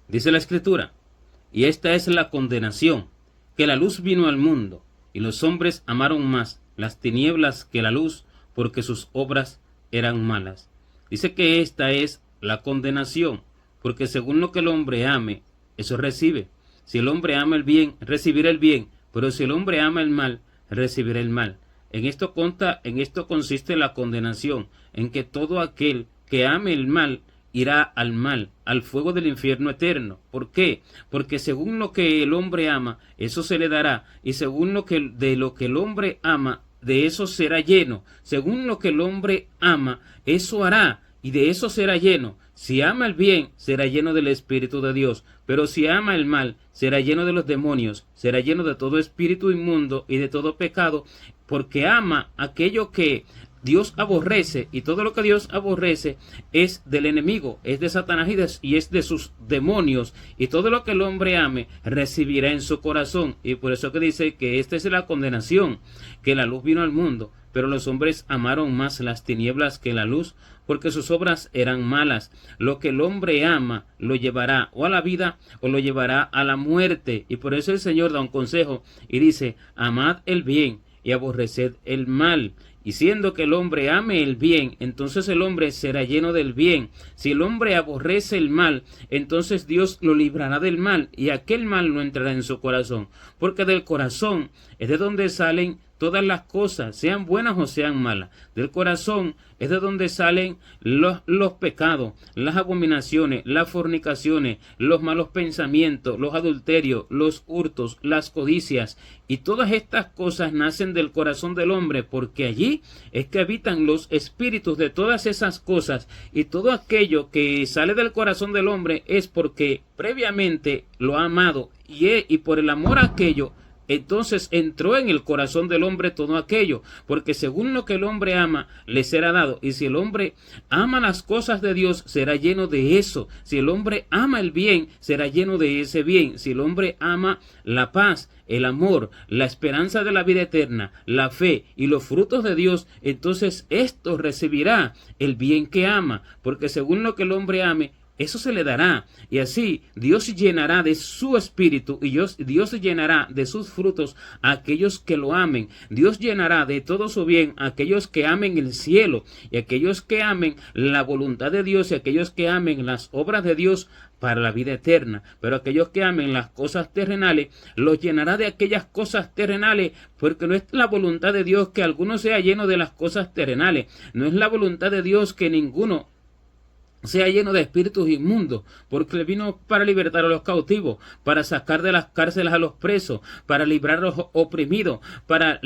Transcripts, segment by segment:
Dice la Escritura, y esta es la condenación, que la luz vino al mundo, y los hombres amaron más las tinieblas que la luz, porque sus obras eran malas. Dice que esta es la condenación, porque según lo que el hombre ame, eso recibe. Si el hombre ama el bien, recibirá el bien, pero si el hombre ama el mal, recibirá el mal. En esto consiste la condenación, en que todo aquel que ame el mal irá al mal, al fuego del infierno eterno. ¿Por qué? Porque según lo que el hombre ama, eso se le dará, y según de lo que el hombre ama, de eso será lleno. Según lo que el hombre ama, eso hará, y de eso será lleno. Si ama el bien, será lleno del Espíritu de Dios, pero si ama el mal, será lleno de los demonios, será lleno de todo espíritu inmundo y de todo pecado, porque ama aquello que Dios aborrece, y todo lo que Dios aborrece es del enemigo, es de Satanás y es de sus demonios, y todo lo que el hombre ame recibirá en su corazón. Y por eso que dice que esta es la condenación, que la luz vino al mundo, pero los hombres amaron más las tinieblas que la luz, porque sus obras eran malas. Lo que el hombre ama lo llevará o a la vida o lo llevará a la muerte. Y por eso el Señor da un consejo y dice: amad el bien y aborreced el mal. Y siendo que el hombre ame el bien, entonces el hombre será lleno del bien. Si el hombre aborrece el mal, entonces Dios lo librará del mal, y aquel mal no entrará en su corazón. Porque del corazón es de donde salen todas las cosas, sean buenas o sean malas. Del corazón es de donde salen los pecados, las abominaciones, las fornicaciones, los malos pensamientos, los adulterios, los hurtos, las codicias. Y todas estas cosas nacen del corazón del hombre, porque allí es que habitan los espíritus de todas esas cosas. Y todo aquello que sale del corazón del hombre es porque previamente lo ha amado, y por el amor a aquello, entonces entró en el corazón del hombre todo aquello, porque según lo que el hombre ama, le será dado. Y si el hombre ama las cosas de Dios, será lleno de eso. Si el hombre ama el bien, será lleno de ese bien. Si el hombre ama la paz, el amor, la esperanza de la vida eterna, la fe y los frutos de Dios, entonces esto recibirá el bien que ama, porque según lo que el hombre ame, eso se le dará. Y así Dios llenará de su espíritu, y Dios llenará de sus frutos a aquellos que lo amen. Dios llenará de todo su bien a aquellos que amen el cielo, y aquellos que amen la voluntad de Dios, y aquellos que amen las obras de Dios para la vida eterna. Pero aquellos que amen las cosas terrenales, los llenará de aquellas cosas terrenales, porque no es la voluntad de Dios que alguno sea lleno de las cosas terrenales. No es la voluntad de Dios que ninguno sea lleno de espíritus inmundos, porque Él vino para libertar a los cautivos, para sacar de las cárceles a los presos, para librar a los oprimidos, para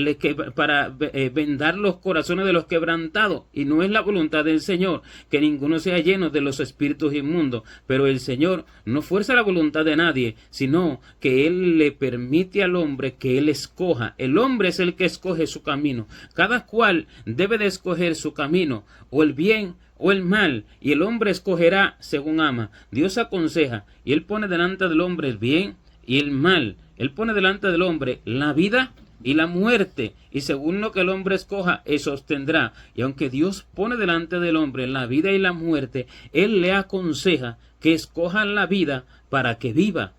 vendar los corazones de los quebrantados. Y no es la voluntad del Señor que ninguno sea lleno de los espíritus inmundos, pero el Señor no fuerza la voluntad de nadie, sino que Él le permite al hombre que Él escoja. El hombre es el que escoge su camino. Cada cual debe de escoger su camino, o el bien o el mal, y el hombre escogerá según ama. Dios aconseja, y Él pone delante del hombre el bien y el mal. Él pone delante del hombre la vida y la muerte, y según lo que el hombre escoja, eso obtendrá. Y aunque Dios pone delante del hombre la vida y la muerte, Él le aconseja que escoja la vida para que viva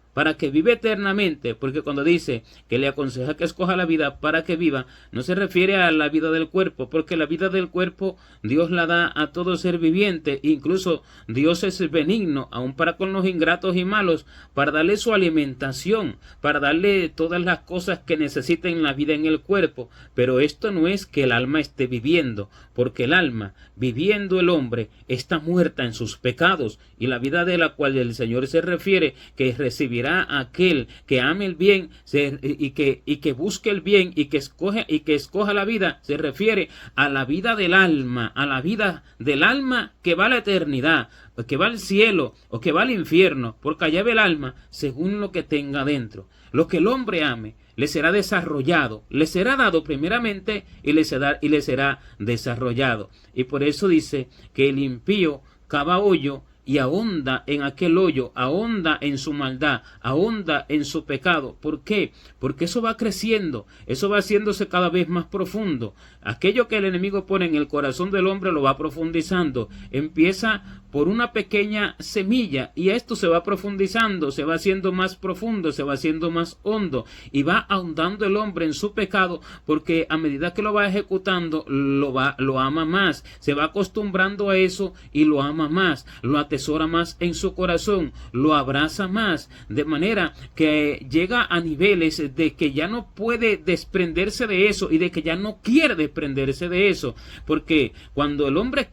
eternamente, porque cuando dice que le aconseja que escoja la vida para que viva, no se refiere a la vida del cuerpo, porque la vida del cuerpo Dios la da a todo ser viviente. Incluso Dios es benigno, aun para con los ingratos y malos, para darle su alimentación, para darle todas las cosas que necesiten la vida en el cuerpo. Pero esto no es que el alma esté viviendo, porque el alma, viviendo el hombre, está muerta en sus pecados, y la vida de la cual el Señor se refiere, que recibirá aquel que ame el bien y que busque el bien y que escoja la vida, se refiere a la vida del alma, a la vida del alma que va a la eternidad, o que va al cielo o que va al infierno, porque allá ve el alma según lo que tenga dentro. Lo que el hombre ame le será desarrollado, le será dado primeramente y le será desarrollado. Y por eso dice que el impío cava hoyo y ahonda en aquel hoyo, ahonda en su maldad, ahonda en su pecado. ¿Por qué? Porque eso va creciendo, eso va haciéndose cada vez más profundo. Aquello que el enemigo pone en el corazón del hombre lo va profundizando. Empieza por una pequeña semilla, y esto se va profundizando, se va haciendo más profundo, se va haciendo más hondo, y va ahondando el hombre en su pecado, porque a medida que lo va ejecutando, lo ama más, se va acostumbrando a eso y lo ama más, lo atesora más en su corazón, lo abraza más, de manera que llega a niveles de que ya no puede desprenderse de eso y de que ya no quiere desprenderse de eso, porque cuando el hombre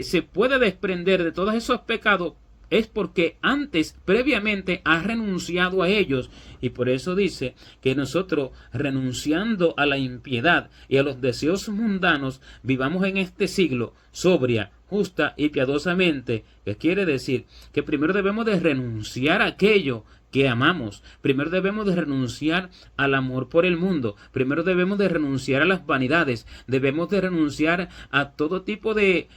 se puede desprender de todos esos pecados, es porque antes, previamente, ha renunciado a ellos. Y por eso dice que nosotros, renunciando a la impiedad y a los deseos mundanos, vivamos en este siglo sobria, justa y piadosamente. Que quiere decir que primero debemos de renunciar a aquello que amamos. Primero debemos de renunciar al amor por el mundo. Primero debemos de renunciar a las vanidades. Debemos de renunciar a todo tipo de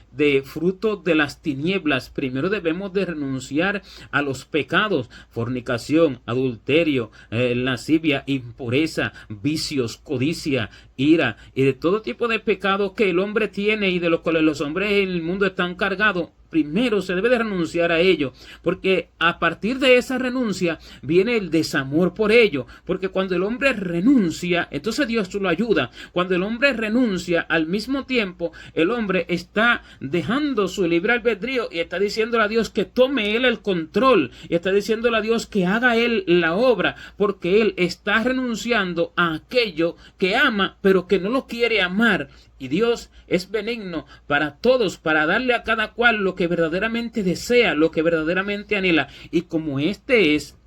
fruto de las tinieblas. Primero debemos de renunciar a los pecados: fornicación, adulterio, lascivia, impureza, vicios, codicia, ira y de todo tipo de pecados que el hombre tiene y de los cuales los hombres en el mundo están cargados. Primero se debe de renunciar a ello, porque a partir de esa renuncia viene el desamor por ello, porque cuando el hombre renuncia, entonces Dios lo ayuda. Cuando el hombre renuncia, al mismo tiempo el hombre está dejando su libre albedrío y está diciéndole a Dios que tome él el control, y está diciéndole a Dios que haga él la obra, porque él está renunciando a aquello que ama pero que no lo quiere amar. Y Dios es benigno para todos, para darle a cada cual lo que verdaderamente desea, lo que verdaderamente anhela. Y como este es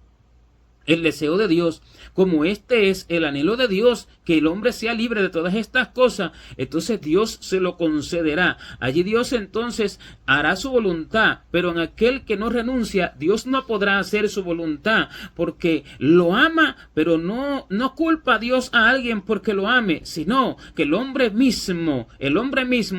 el deseo de Dios, como este es el anhelo de Dios, que el hombre sea libre de todas estas cosas, entonces Dios se lo concederá. Allí Dios entonces hará su voluntad, pero en aquel que no renuncia, Dios no podrá hacer su voluntad, porque lo ama, pero no culpa a Dios a alguien porque lo ame, sino que el hombre mismo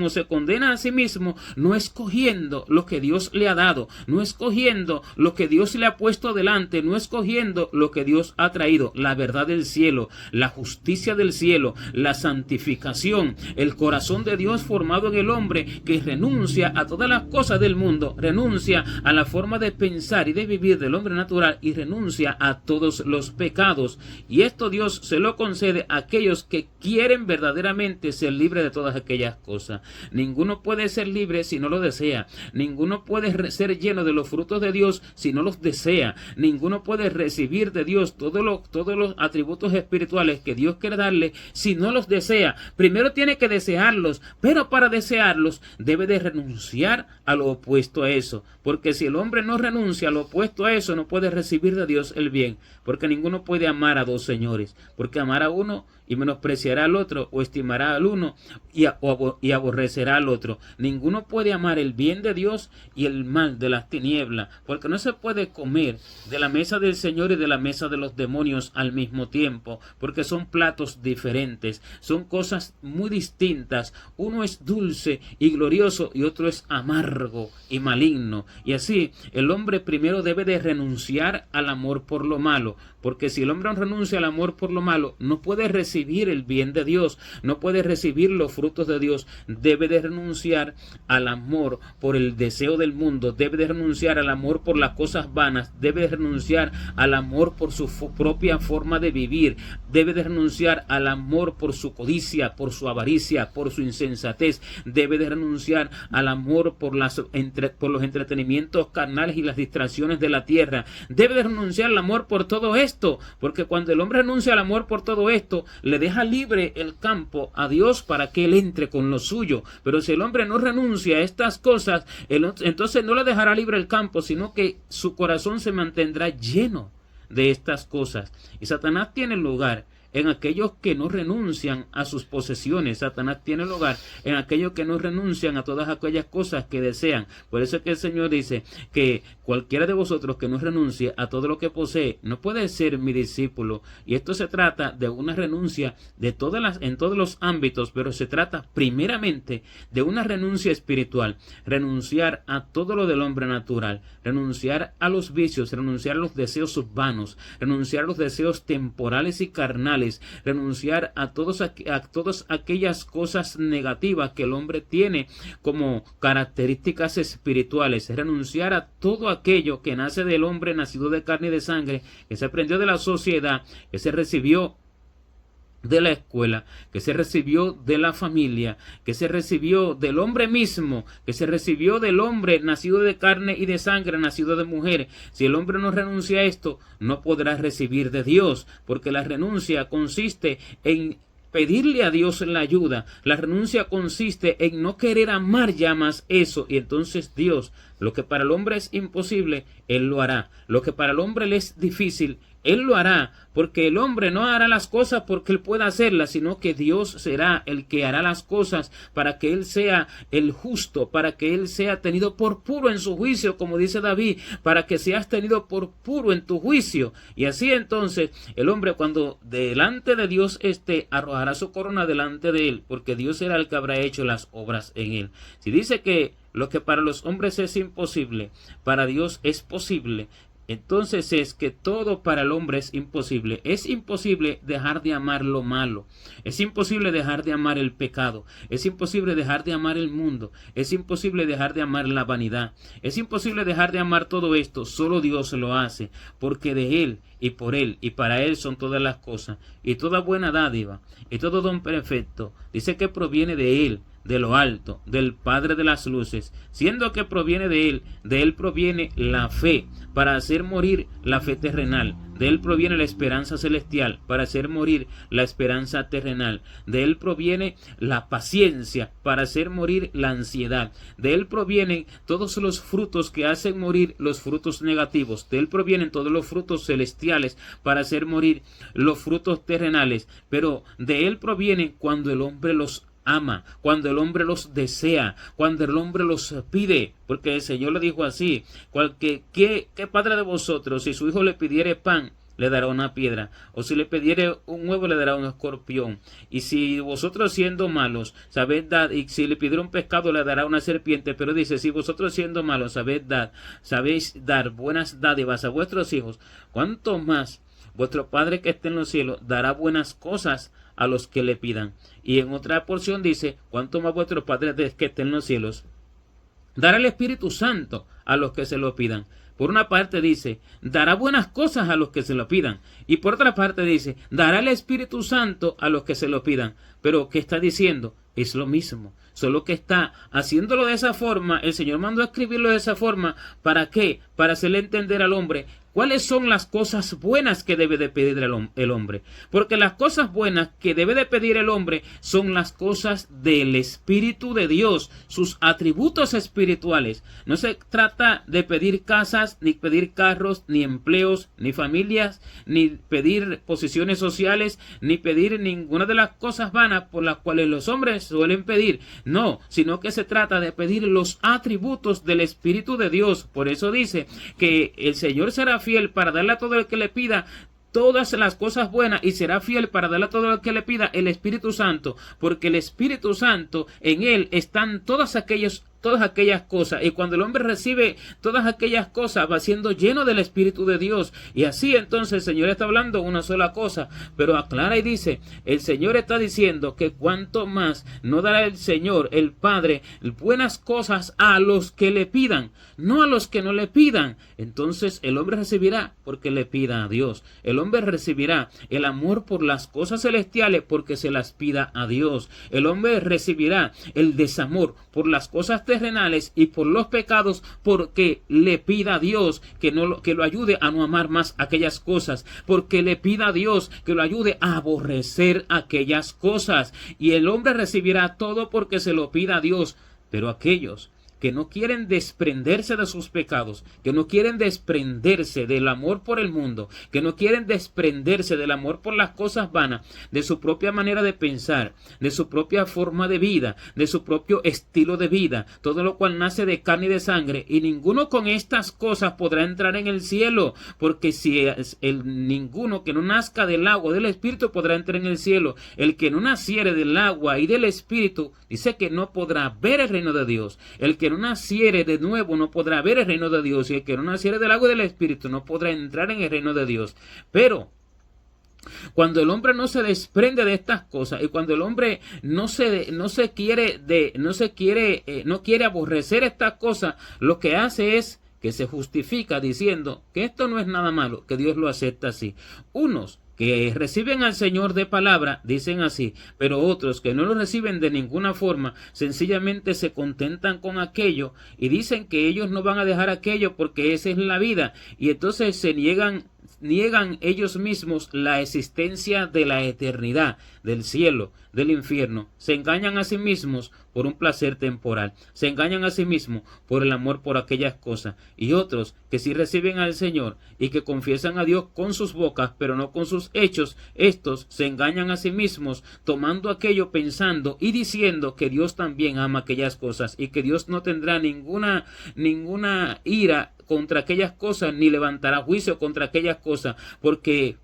se condena a sí mismo, no escogiendo lo que Dios le ha dado, no escogiendo lo que Dios le ha puesto delante, no escogiendo lo que Dios ha traído, la verdad del cielo, la justicia del cielo, la santificación, el corazón de Dios formado en el hombre, que renuncia a todas las cosas del mundo, renuncia a la forma de pensar y de vivir del hombre natural y renuncia a todos los pecados. Y esto Dios se lo concede a aquellos que quieren verdaderamente ser libres de todas aquellas cosas. Ninguno puede ser libre si no lo desea. Ninguno puede ser lleno de los frutos de Dios si no los desea. Ninguno puede recibir de Dios todos los atributos espirituales que Dios quiere darle si no los desea. Primero tiene que desearlos, pero para desearlos debe de renunciar a lo opuesto a eso, porque si el hombre no renuncia a lo opuesto a eso, no puede recibir de Dios el bien, porque ninguno puede amar a dos señores, porque amar a uno y menospreciará al otro, o estimará al uno y aborrecerá al otro. Ninguno puede amar el bien de Dios y el mal de las tinieblas, porque no se puede comer de la mesa del Señor y de la mesa de los demonios al mismo tiempo, porque son platos diferentes, son cosas muy distintas. Uno es dulce y glorioso y otro es amargo y maligno. Y así el hombre primero debe de renunciar al amor por lo malo, porque si el hombre no renuncia al amor por lo malo, no puede recibir el bien de Dios, no puede recibir los frutos de Dios. Debe de renunciar al amor por el deseo del mundo, debe de renunciar al amor por las cosas vanas, debe de renunciar al amor por su propia forma de vivir, debe de renunciar al amor por su codicia, por su avaricia, por su insensatez, debe de renunciar al amor por los entretenimientos carnales y las distracciones de la tierra, debe de renunciar al amor por todo esto, porque cuando el hombre renuncia al amor por todo esto, le deja libre el campo a Dios para que él entre con lo suyo. Pero si el hombre no renuncia a estas cosas, entonces no le dejará libre el campo, sino que su corazón se mantendrá lleno de estas cosas. Y Satanás tiene lugar en aquellos que no renuncian a sus posesiones. Satanás tiene lugar en aquellos que no renuncian a todas aquellas cosas que desean. Por eso es que el Señor dice que cualquiera de vosotros que no renuncie a todo lo que posee no puede ser mi discípulo. Y esto se trata de una renuncia en todos los ámbitos, pero se trata primeramente de una renuncia espiritual. Renunciar a todo lo del hombre natural, renunciar a los vicios, renunciar a los deseos vanos, renunciar a los deseos temporales y carnales, males, renunciar a todas aquellas cosas negativas que el hombre tiene como características espirituales, renunciar a todo aquello que nace del hombre nacido de carne y de sangre, que se aprendió de la sociedad, que se recibió de la escuela, que se recibió de la familia, que se recibió del hombre mismo, que se recibió del hombre nacido de carne y de sangre, nacido de mujer. Si el hombre no renuncia a esto, no podrá recibir de Dios, porque la renuncia consiste en pedirle a Dios la ayuda. La renuncia consiste en no querer amar ya más eso, y entonces Dios, lo que para el hombre es imposible, Él lo hará. Lo que para el hombre le es difícil, Él lo hará, porque el hombre no hará las cosas porque él pueda hacerlas, sino que Dios será el que hará las cosas para que Él sea el justo, para que Él sea tenido por puro en su juicio, como dice David, para que seas tenido por puro en tu juicio. Y así entonces el hombre, cuando delante de Dios esté, arrojará su corona delante de Él, porque Dios será el que habrá hecho las obras en Él. Si dice que lo que para los hombres es imposible, para Dios es posible, entonces es que todo para el hombre es imposible. Es imposible dejar de amar lo malo. Es imposible dejar de amar el pecado. Es imposible dejar de amar el mundo. Es imposible dejar de amar la vanidad. Es imposible dejar de amar todo esto. Solo Dios lo hace, porque de Él y por Él y para Él son todas las cosas. Y toda buena dádiva y todo don perfecto dice que proviene de Él, de lo alto, del Padre de las luces, siendo que proviene de Él proviene la fe, para hacer morir la fe terrenal, de Él proviene la esperanza celestial, para hacer morir la esperanza terrenal, de Él proviene la paciencia, para hacer morir la ansiedad, de Él provienen todos los frutos que hacen morir los frutos negativos, de Él provienen todos los frutos celestiales, para hacer morir los frutos terrenales, pero de Él provienen cuando el hombre los ama, cuando el hombre los desea, cuando el hombre los pide, porque el Señor le dijo así: ¿qué padre de vosotros, si su hijo le pidiere pan, le dará una piedra? O si le pidiere un huevo, le dará un escorpión. Y si vosotros siendo malos sabéis dar, y si le pidiere un pescado, le dará una serpiente. Pero dice: si vosotros siendo malos sabéis dar buenas dádivas a vuestros hijos, ¿cuánto más vuestro Padre que esté en los cielos dará buenas cosas a los que le pidan? Y en otra porción dice: cuánto más vuestro Padre que esté en los cielos dará el Espíritu Santo a los que se lo pidan. Por una parte dice: dará buenas cosas a los que se lo pidan. Y por otra parte dice: dará el Espíritu Santo a los que se lo pidan. Pero ¿qué está diciendo? Es lo mismo, solo que está haciéndolo de esa forma. El Señor mandó a escribirlo de esa forma. ¿Para qué? Para hacerle entender al hombre cuáles son las cosas buenas que debe de pedir el hombre. Porque las cosas buenas que debe de pedir el hombre son las cosas del Espíritu de Dios, sus atributos espirituales. No se trata de pedir casas, ni pedir carros, ni empleos, ni familias, ni pedir posiciones sociales, ni pedir ninguna de las cosas vanas por las cuales los hombres suelen pedir. No, sino que se trata de pedir los atributos del Espíritu de Dios. Por eso dice que el Señor será fiel para darle a todo el que le pida todas las cosas buenas, y será fiel para darle a todo el que le pida el Espíritu Santo, porque el Espíritu Santo, en Él están todas aquellas cosas, y cuando el hombre recibe todas aquellas cosas va siendo lleno del Espíritu de Dios. Y así entonces el Señor está hablando una sola cosa, pero aclara y dice: el Señor está diciendo que cuanto más no dará el Señor, el Padre, buenas cosas a los que le pidan, no a los que no le pidan. Entonces el hombre recibirá porque le pida a Dios. El hombre recibirá el amor por las cosas celestiales porque se las pida a Dios. El hombre recibirá el desamor por las cosas terrenales y por los pecados porque le pida a Dios que lo ayude a no amar más aquellas cosas, porque le pida a Dios que lo ayude a aborrecer aquellas cosas. Y el hombre recibirá todo porque se lo pida a Dios. Pero aquellos que no quieren desprenderse de sus pecados, que no quieren desprenderse del amor por el mundo, que no quieren desprenderse del amor por las cosas vanas, de su propia manera de pensar, de su propia forma de vida, de su propio estilo de vida, todo lo cual nace de carne y de sangre, y ninguno con estas cosas podrá entrar en el cielo, porque si ninguno que no nazca del agua del Espíritu podrá entrar en el cielo. El que no naciere del agua y del Espíritu, dice que no podrá ver el reino de Dios. El que no naciere de nuevo no podrá ver el reino de Dios, y el que no naciere del agua y del Espíritu no podrá entrar en el reino de Dios. Pero Cuando el hombre no se desprende de estas cosas y cuando el hombre no quiere aborrecer estas cosas, lo que hace es que se justifica diciendo que esto no es nada malo, que Dios lo acepta así. Unos que reciben al Señor de palabra dicen así, pero otros que no lo reciben de ninguna forma, sencillamente se contentan con aquello y dicen que ellos no van a dejar aquello porque esa es la vida, y entonces se niegan ellos mismos la existencia de la eternidad, del cielo, del infierno. Se engañan a sí mismos por un placer temporal. Se engañan a sí mismos por el amor por aquellas cosas. Y otros que sí reciben al Señor y que confiesan a Dios con sus bocas, pero no con sus hechos, estos se engañan a sí mismos tomando aquello, pensando y diciendo que Dios también ama aquellas cosas y que Dios no tendrá ninguna ira contra aquellas cosas, ni levantará juicio contra aquellas cosas.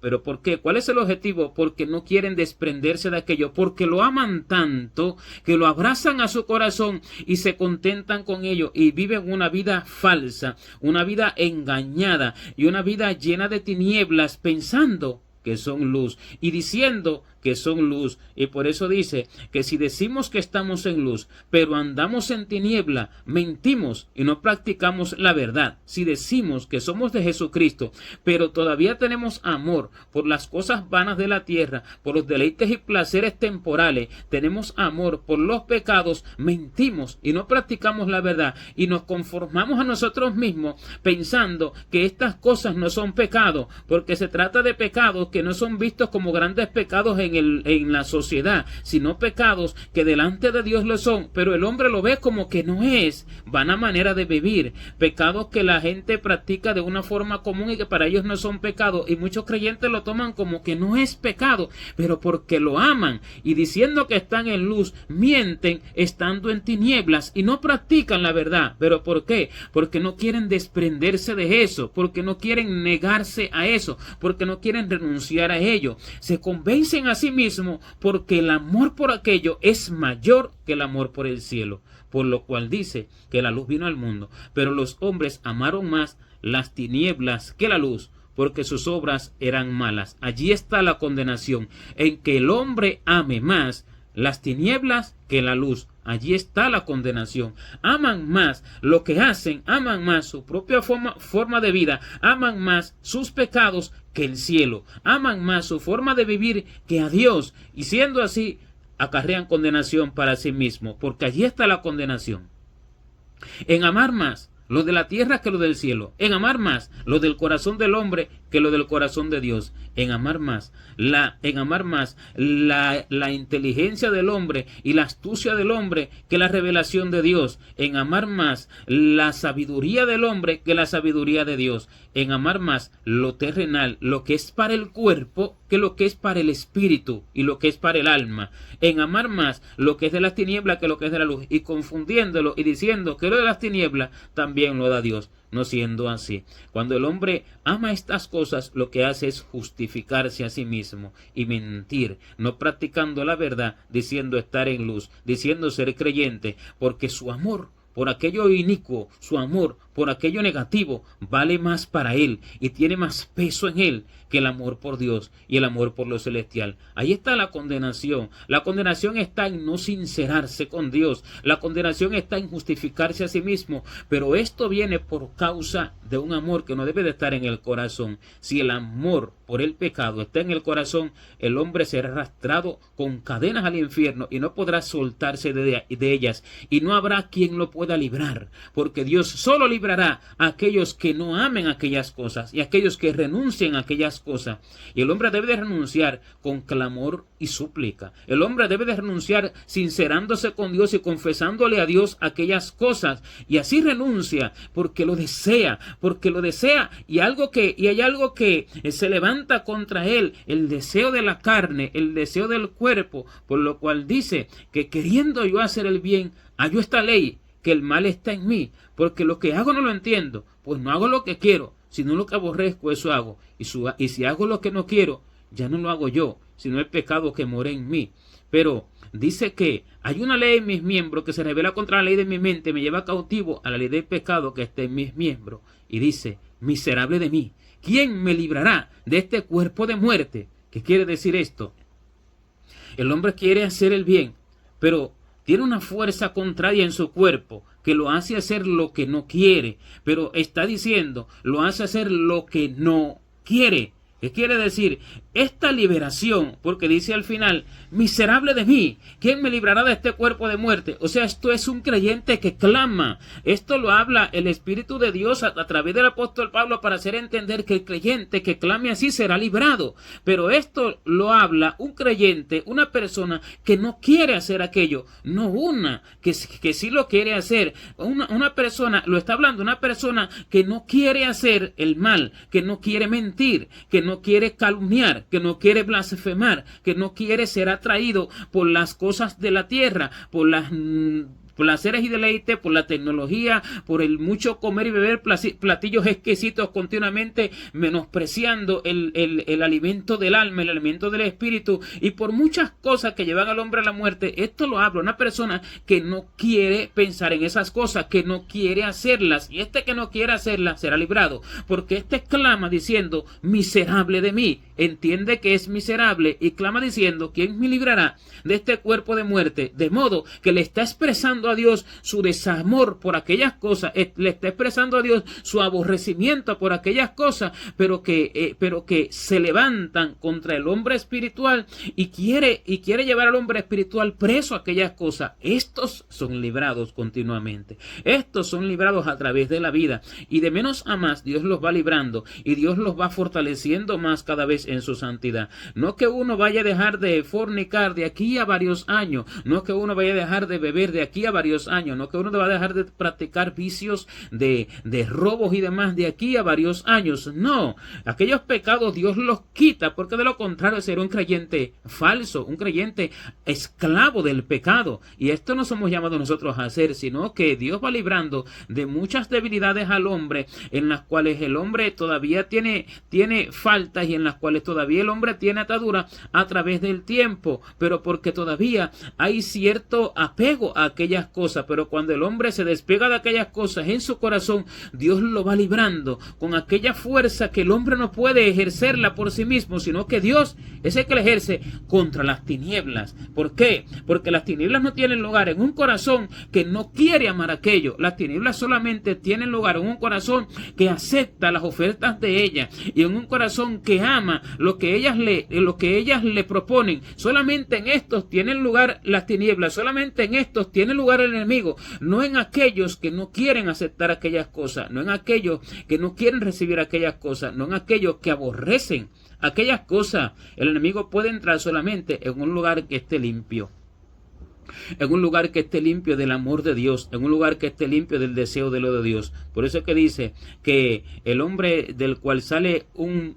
¿Pero por qué? ¿Cuál es el objetivo? Porque no quieren desprenderse de aquello, porque lo aman tanto, que lo abrazan a su corazón y se contentan con ello y viven una vida falsa, una vida engañada y una vida llena de tinieblas, pensando que son luz y diciendo que son luz. Y por eso dice que si decimos que estamos en luz, pero andamos en tiniebla, mentimos y no practicamos la verdad. Si decimos que somos de Jesucristo, pero todavía tenemos amor por las cosas vanas de la tierra, por los deleites y placeres temporales, tenemos amor por los pecados, mentimos y no practicamos la verdad y nos conformamos a nosotros mismos pensando que estas cosas no son pecado, porque se trata de pecados que no son vistos como grandes pecados en la sociedad, sino pecados que delante de Dios lo son, pero el hombre lo ve como que no es, vana manera de vivir, pecados que la gente practica de una forma común y que para ellos no son pecados, y muchos creyentes lo toman como que no es pecado, pero porque lo aman y diciendo que están en luz, mienten estando en tinieblas y no practican la verdad. ¿Pero por qué? Porque no quieren desprenderse de eso, porque no quieren negarse a eso, porque no quieren renunciar a ello. Se convencen a sí mismos porque el amor por aquello es mayor que el amor por el cielo, por lo cual dice que la luz vino al mundo, pero los hombres amaron más las tinieblas que la luz, porque sus obras eran malas. Allí está la condenación, en que el hombre ame más las tinieblas que la luz. Allí está la condenación. Aman más lo que hacen, aman más su propia forma de vida, aman más sus pecados que el cielo, aman más su forma de vivir que a Dios, y siendo así, acarrean condenación para sí mismos, porque allí está la condenación. En amar más lo de la tierra que lo del cielo, en amar más lo del corazón del hombre que lo del corazón de Dios, en amar más la inteligencia del hombre y la astucia del hombre que la revelación de Dios, en amar más la sabiduría del hombre que la sabiduría de Dios, en amar más lo terrenal, lo que es para el cuerpo, que lo que es para el espíritu y lo que es para el alma, en amar más lo que es de las tinieblas que lo que es de la luz, y confundiéndolo y diciendo que lo de las tinieblas también lo da Dios, no siendo así. Cuando el hombre ama estas cosas, lo que hace es justificarse a sí mismo y mentir, no practicando la verdad, diciendo estar en luz, diciendo ser creyente, porque su amor por aquello inicuo, su amor por aquello negativo, vale más para él y tiene más peso en él que el amor por Dios y el amor por lo celestial. Ahí está la condenación. La condenación está en no sincerarse con Dios. La condenación está en justificarse a sí mismo. Pero esto viene por causa de un amor que no debe de estar en el corazón. Si el amor por el pecado está en el corazón, el hombre será arrastrado con cadenas al infierno y no podrá soltarse de ellas. Y no habrá quien lo pueda librar, porque Dios solo librará a aquellos que no amen aquellas cosas y a aquellos que renuncien a aquellas cosas. Y el hombre debe de renunciar con clamor y súplica. El hombre debe de renunciar sincerándose con Dios y confesándole a Dios aquellas cosas, y así renuncia porque lo desea y hay algo que se levanta contra él, el deseo de la carne, el deseo del cuerpo, por lo cual dice que queriendo yo hacer el bien, hallo esta ley, que el mal está en mí, porque lo que hago no lo entiendo, pues no hago lo que quiero, sino lo que aborrezco, eso hago. Y si hago lo que no quiero, ya no lo hago yo, sino el pecado que mora en mí. Pero dice que hay una ley en mis miembros que se revela contra la ley de mi mente, me lleva cautivo a la ley del pecado que está en mis miembros. Y dice, miserable de mí, ¿quién me librará de este cuerpo de muerte? ¿Qué quiere decir esto? El hombre quiere hacer el bien, pero tiene una fuerza contraria en su cuerpo que lo hace hacer lo que no quiere, pero está diciendo, lo hace hacer lo que no quiere. ¿Qué quiere decir? Esta liberación, porque dice al final, miserable de mí, ¿quién me librará de este cuerpo de muerte? O sea, esto es un creyente que clama. Esto lo habla el Espíritu de Dios a través del apóstol Pablo para hacer entender que el creyente que clame así será librado. Pero esto lo habla un creyente, una persona que no quiere hacer aquello, no una que sí lo quiere hacer. Una persona, lo está hablando una persona que no quiere hacer el mal, que no quiere mentir, que no quiere calumniar, que no quiere blasfemar, que no quiere ser atraído por las cosas de la tierra, por las placeres y deleites, por la tecnología, por el mucho comer y beber platillos exquisitos continuamente, menospreciando el alimento del alma, el alimento del espíritu, y por muchas cosas que llevan al hombre a la muerte. Esto lo habla una persona que no quiere pensar en esas cosas, que no quiere hacerlas, y este que no quiere hacerlas será librado, porque este clama diciendo, miserable de mí, entiende que es miserable, y clama diciendo, ¿quién me librará de este cuerpo de muerte? De modo que le está expresando a Dios su desamor por aquellas cosas, le está expresando a Dios su aborrecimiento por aquellas cosas, pero que se levantan contra el hombre espiritual y quiere llevar al hombre espiritual preso a aquellas cosas. Estos son librados continuamente, estos son librados a través de la vida, y de menos a más Dios los va librando y Dios los va fortaleciendo más cada vez en su santidad. No que uno vaya a dejar de fornicar de aquí a varios años, no que uno vaya a dejar de beber de aquí a varios años, no que uno va a dejar de practicar vicios de robos y demás de aquí a varios años. No, aquellos pecados Dios los quita, porque de lo contrario será un creyente falso, un creyente esclavo del pecado, y esto no somos llamados nosotros a hacer, sino que Dios va librando de muchas debilidades al hombre, en las cuales el hombre todavía tiene faltas, y en las cuales todavía el hombre tiene atadura a través del tiempo, pero porque todavía hay cierto apego a aquellas cosas. Pero cuando el hombre se despega de aquellas cosas en su corazón, Dios lo va librando con aquella fuerza que el hombre no puede ejercerla por sí mismo, sino que Dios es el que la ejerce contra las tinieblas. ¿Por qué? Porque las tinieblas no tienen lugar en un corazón que no quiere amar aquello. Las tinieblas solamente tienen lugar en un corazón que acepta las ofertas de ellas, y en un corazón que ama lo que ellas le proponen. Solamente en estos tienen lugar las tinieblas, solamente en estos tiene lugar el enemigo, no en aquellos que no quieren aceptar aquellas cosas, no en aquellos que no quieren recibir aquellas cosas, no en aquellos que aborrecen aquellas cosas. El enemigo puede entrar solamente en un lugar que esté limpio, en un lugar que esté limpio del amor de Dios, en un lugar que esté limpio del deseo de lo de Dios. Por eso es que dice que el hombre del cual sale un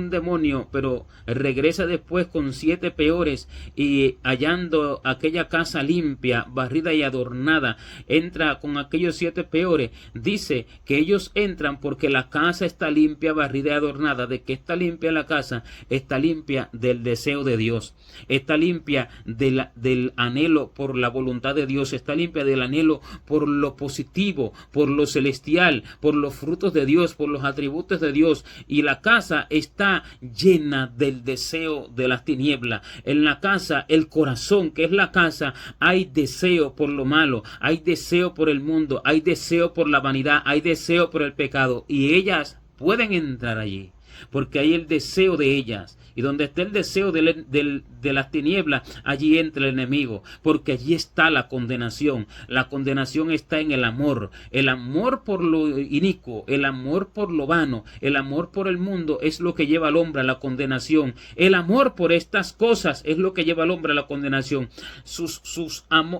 demonio, pero regresa después con 7 peores, y hallando aquella casa limpia, barrida y adornada, entra con aquellos 7 peores. Dice que ellos entran porque la casa está limpia, barrida y adornada. ¿De qué está limpia la casa? Está limpia del deseo de Dios, está limpia del anhelo por la voluntad de Dios, está limpia del anhelo por lo positivo, por lo celestial, por los frutos de Dios, por los atributos de Dios. Y la casa está llena del deseo de las tinieblas. En la casa, el corazón, que es la casa, hay deseo por lo malo, hay deseo por el mundo, hay deseo por la vanidad, hay deseo por el pecado, y ellas pueden entrar allí porque hay el deseo de ellas. Y donde está el deseo de las tinieblas, allí entra el enemigo, porque allí está la condenación. La condenación está en el amor por lo inicuo, el amor por lo vano, el amor por el mundo es lo que lleva al hombre a la condenación. El amor por estas cosas es lo que lleva al hombre a la condenación.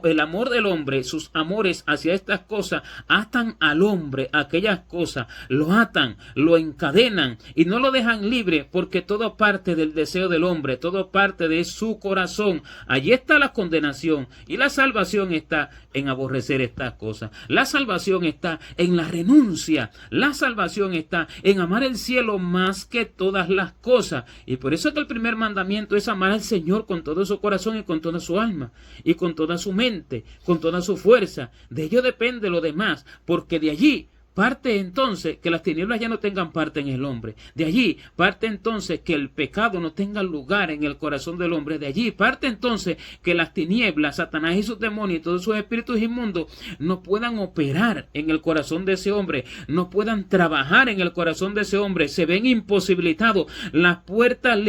El amor del hombre, sus amores hacia estas cosas, atan al hombre a aquellas cosas, lo atan, lo encadenan y no lo dejan libre, porque todo parte del deseo del hombre, todo parte de su corazón. Allí está la condenación, y la salvación está en aborrecer estas cosas. La salvación está en la renuncia, la salvación está en amar el cielo más que todas las cosas. Y por eso es que el primer mandamiento es amar al Señor con todo su corazón y con toda su alma y con toda su mente, con toda su fuerza. De ello depende lo demás, porque de allí parte entonces que las tinieblas ya no tengan parte en el hombre. De allí parte entonces que el pecado no tenga lugar en el corazón del hombre. De allí parte entonces que las tinieblas, Satanás y sus demonios y todos sus espíritus inmundos no puedan operar en el corazón de ese hombre, no puedan trabajar en el corazón de ese hombre. Se ven imposibilitados. Las puertas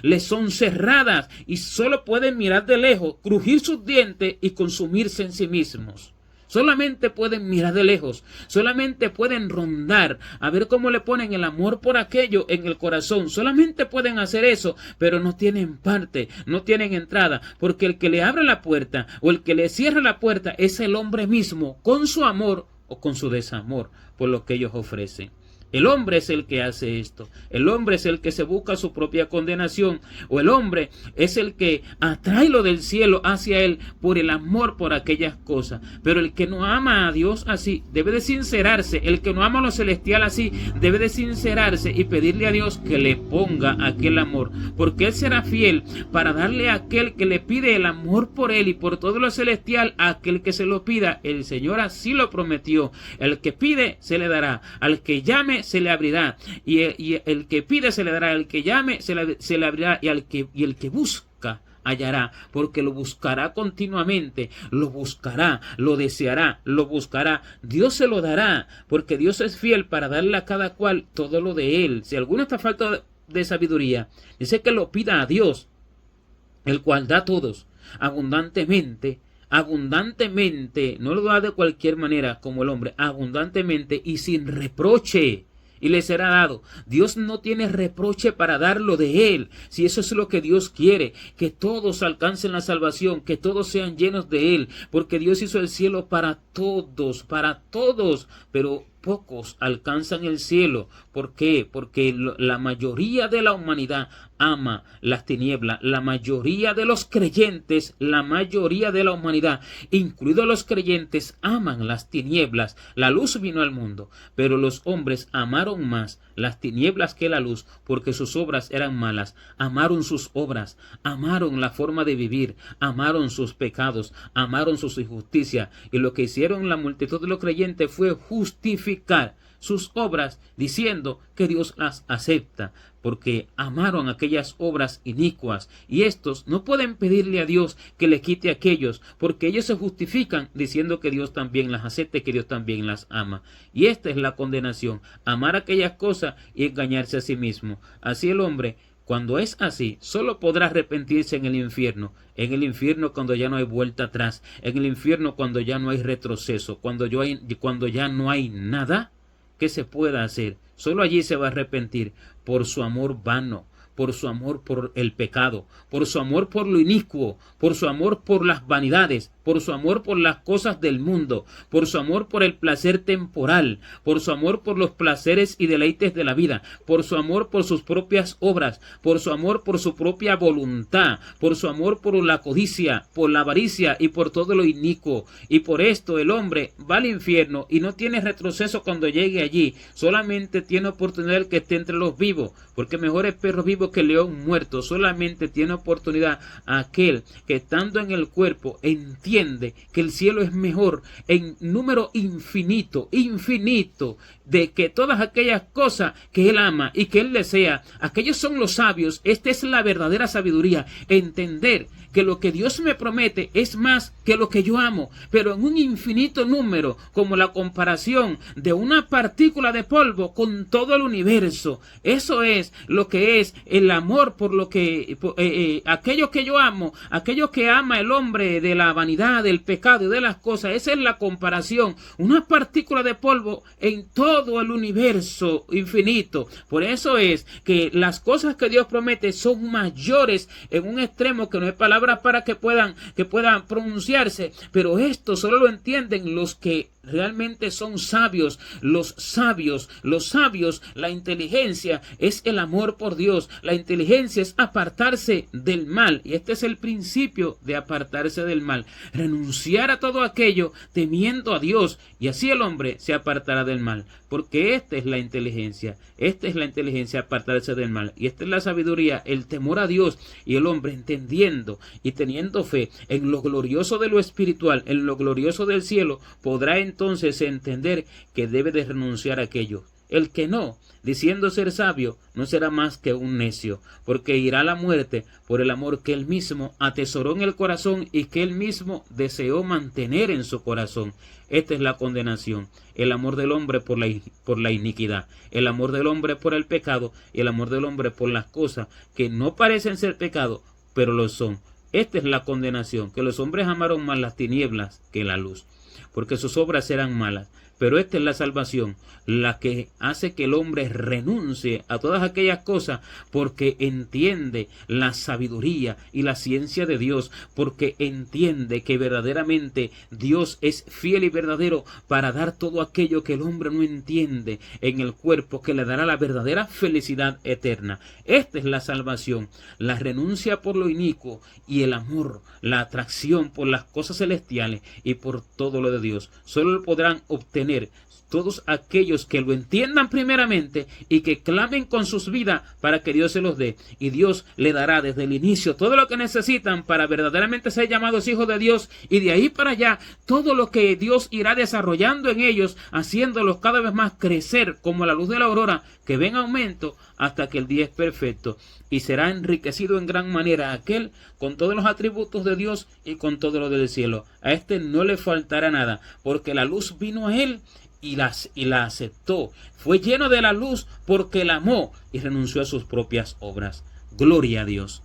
le son cerradas y solo pueden mirar de lejos, crujir sus dientes y consumirse en sí mismos. Solamente pueden mirar de lejos, solamente pueden rondar, a ver cómo le ponen el amor por aquello en el corazón. Solamente pueden hacer eso, pero no tienen parte, no tienen entrada, porque el que le abre la puerta o el que le cierra la puerta es el hombre mismo, con su amor o con su desamor por lo que ellos ofrecen. El hombre es el que hace esto. El hombre es el que se busca su propia condenación. O el hombre es el que atrae lo del cielo hacia él por el amor por aquellas cosas. Pero el que no ama a Dios así debe de sincerarse. El que no ama a lo celestial así debe de sincerarse y pedirle a Dios que le ponga aquel amor. Porque Él será fiel para darle a aquel que le pide el amor por Él y por todo lo celestial a aquel que se lo pida. El Señor así lo prometió. El que pide se le dará. Al que llame se le abrirá, y el que pide se le dará, el que llame se le abrirá, y el que busca hallará, porque lo buscará continuamente, lo buscará, lo deseará, lo buscará. Dios se lo dará, porque Dios es fiel para darle a cada cual todo lo de él. Si alguno está falta de sabiduría, dice que lo pida a Dios, el cual da a todos abundantemente, no lo da de cualquier manera como el hombre, abundantemente y sin reproche, y le será dado. Dios no tiene reproche para dar lo de él, si eso es lo que Dios quiere, que todos alcancen la salvación, que todos sean llenos de él, porque Dios hizo el cielo para todos, pero pocos alcanzan el cielo. ¿Por qué? Porque la mayoría de la humanidad ama las tinieblas. La mayoría de los creyentes, la mayoría de la humanidad, incluidos los creyentes, aman las tinieblas. La luz vino al mundo, pero los hombres amaron más las tinieblas que la luz, porque sus obras eran malas. Amaron sus obras, amaron la forma de vivir, amaron sus pecados, amaron sus injusticias, y lo que hicieron la multitud de los creyentes fue justificar sus obras diciendo que Dios las acepta, porque amaron aquellas obras inicuas, y estos no pueden pedirle a Dios que le quite aquellos, porque ellos se justifican diciendo que Dios también las acepta y que Dios también las ama. Y esta es la condenación: amar aquellas cosas y engañarse a sí mismo. Así el hombre, cuando es así, solo podrá arrepentirse en el infierno. En el infierno cuando ya no hay vuelta atrás. En el infierno cuando ya no hay retroceso. Cuando ya no hay nada que se pueda hacer. Solo allí se va a arrepentir por su amor vano, por su amor por el pecado, por su amor por lo inicuo, por su amor por las vanidades, por su amor por las cosas del mundo, por su amor por el placer temporal, por su amor por los placeres y deleites de la vida, por su amor por sus propias obras, por su amor por su propia voluntad, por su amor por la codicia, por la avaricia y por todo lo inicuo. Y por esto el hombre va al infierno y no tiene retroceso cuando llegue allí, solamente tiene oportunidad el que esté entre los vivos, porque mejor es perro vivo que león muerto. Solamente tiene oportunidad aquel que estando en el cuerpo entiende que el cielo es mejor en número infinito de que todas aquellas cosas que él ama y que él desea. Aquellos son los sabios. Esta es la verdadera sabiduría: entender que lo que Dios me promete es más que lo que yo amo, pero en un infinito número, como la comparación de una partícula de polvo con todo el universo. Eso es lo que es el amor por lo que aquello que yo amo, aquello que ama el hombre de la vanidad, del pecado y de las cosas. Esa es la comparación: una partícula de polvo en todo el universo infinito. Por eso es que las cosas que Dios promete son mayores en un extremo que no hay palabras para que puedan pronunciarse, pero esto solo lo entienden los que realmente son sabios. Los sabios, la inteligencia es el amor por Dios. La inteligencia es apartarse del mal, y este es el principio de apartarse del mal: renunciar a todo aquello temiendo a Dios, y así el hombre se apartará del mal, porque esta es la inteligencia, apartarse del mal, y esta es la sabiduría, el temor a Dios. Y el hombre, entendiendo y teniendo fe en lo glorioso de lo espiritual, en lo glorioso del cielo, podrá entender entonces entender que debe de renunciar a aquello. El que no, diciendo ser sabio, no será más que un necio, porque irá a la muerte por el amor que él mismo atesoró en el corazón y que él mismo deseó mantener en su corazón. Esta es la condenación, el amor del hombre por la iniquidad, el amor del hombre por el pecado y el amor del hombre por las cosas que no parecen ser pecado, pero lo son. Esta es la condenación, que los hombres amaron más las tinieblas que la luz, porque sus obras eran malas. Pero esta es la salvación, la que hace que el hombre renuncie a todas aquellas cosas porque entiende la sabiduría y la ciencia de Dios, porque entiende que verdaderamente Dios es fiel y verdadero para dar todo aquello que el hombre no entiende en el cuerpo, que le dará la verdadera felicidad eterna. Esta es la salvación, la renuncia por lo inicuo y el amor, la atracción por las cosas celestiales y por todo lo de Dios. Solo lo podrán obtener todos aquellos que lo entiendan primeramente y que clamen con sus vidas para que Dios se los dé. Y Dios le dará desde el inicio todo lo que necesitan para verdaderamente ser llamados hijos de Dios, y de ahí para allá todo lo que Dios irá desarrollando en ellos, haciéndolos cada vez más crecer como la luz de la aurora que ve en aumento hasta que el día es perfecto, y será enriquecido en gran manera aquel con todos los atributos de Dios y con todo lo del cielo. A este no le faltará nada, porque la luz vino a él y la aceptó. Fue lleno de la luz porque la amó y renunció a sus propias obras. Gloria a Dios.